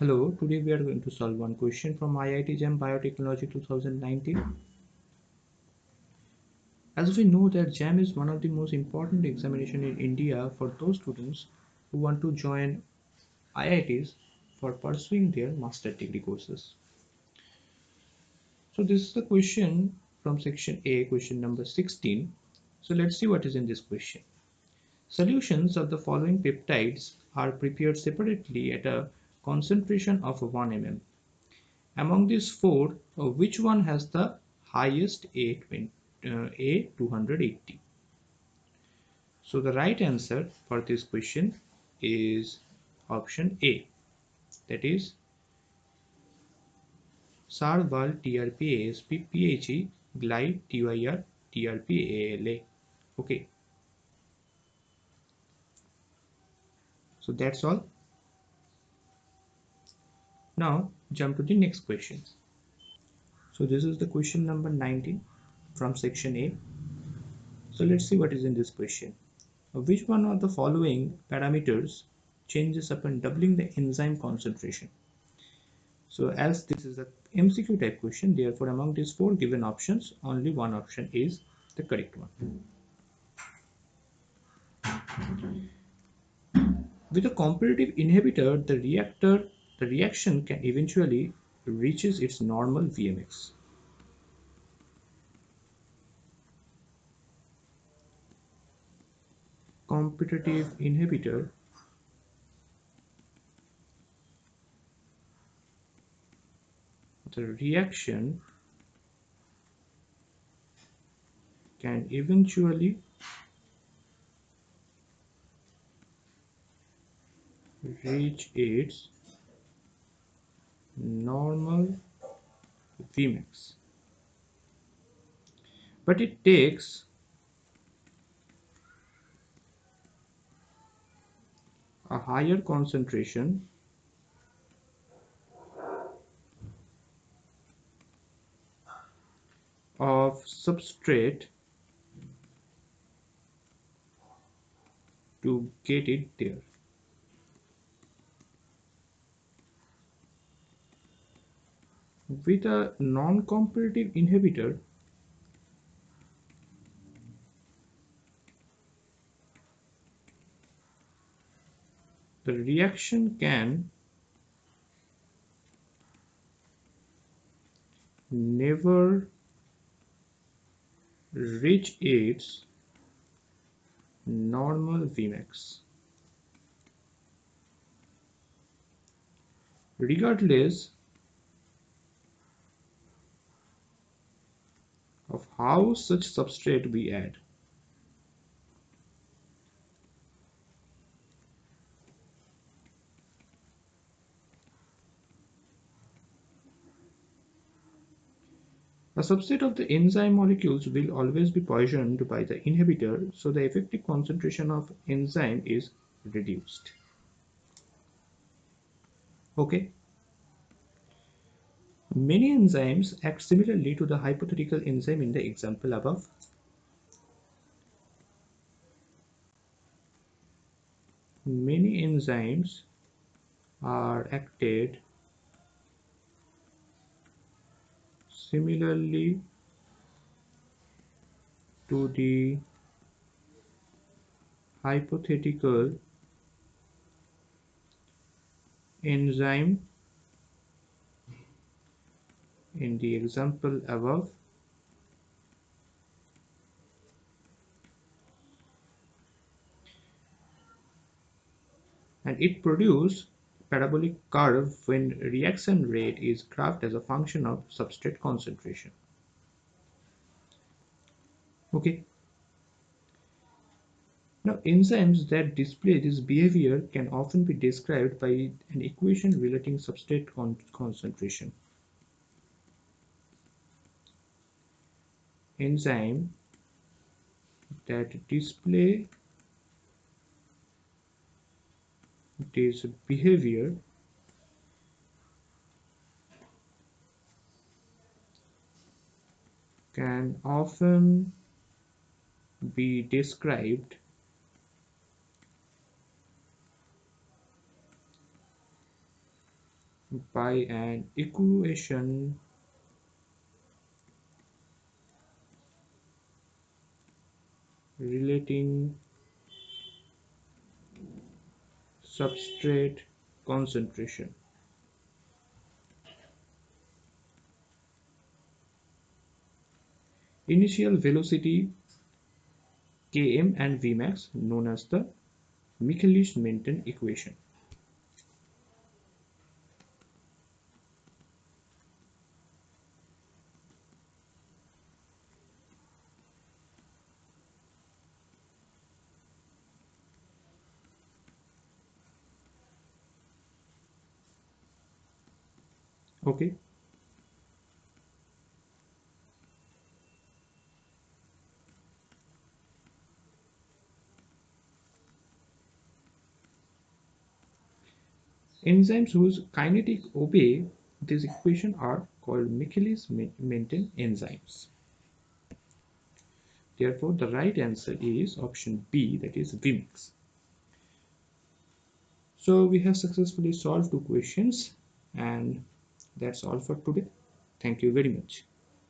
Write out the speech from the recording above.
Hello, today we are going to solve one question from IIT JAM Biotechnology 2019. As we know that JAM is one of the most important examination in India for those students who want to join IITs for pursuing their master degree courses. So this is the question from section A, question number 16. So let's see what is in this question. Solutions of the following peptides are prepared separately at a concentration of 1 mm. Among these four, which one has the highest A280? So the right answer for this question is option A, that is Sarval TRP ASP PHE Glide TYR TRP ALA. Okay, so that's all. Now jump to the next question. So this is the question number 19 from section A. So let's see what is in this question. Which one of the following parameters changes upon doubling the enzyme concentration? So as this is a MCQ type question, therefore among these four given options, only one option is the correct one. With a competitive inhibitor, the reaction can eventually reaches its normal VMX. Competitive inhibitor the reaction can eventually reach its normal Vmax, but it takes a higher concentration of substrate to get it there. With a non-competitive inhibitor, the reaction can never reach its normal Vmax. Regardless of how such substrate we add. A subset of the enzyme molecules will always be poisoned by the inhibitor, so the effective concentration of enzyme is reduced. Okay. Many enzymes act similarly to the hypothetical enzyme in the example above. Many enzymes are acted similarly to the hypothetical enzyme in the example above, and it produces parabolic curve when reaction rate is graphed as a function of substrate concentration. Okay. Now, enzymes that display this behavior can often be described by an equation relating substrate concentration. Enzyme that display this behavior can often be described by an equation relating substrate concentration. Initial velocity Km and Vmax known as the Michaelis-Menten equation. Okay. Enzymes whose kinetic obey this equation are called Michaelis-Menten enzymes. Therefore, the right answer is option B, that is Vmax. So we have successfully solved two questions, and that's all for today. Thank you very much.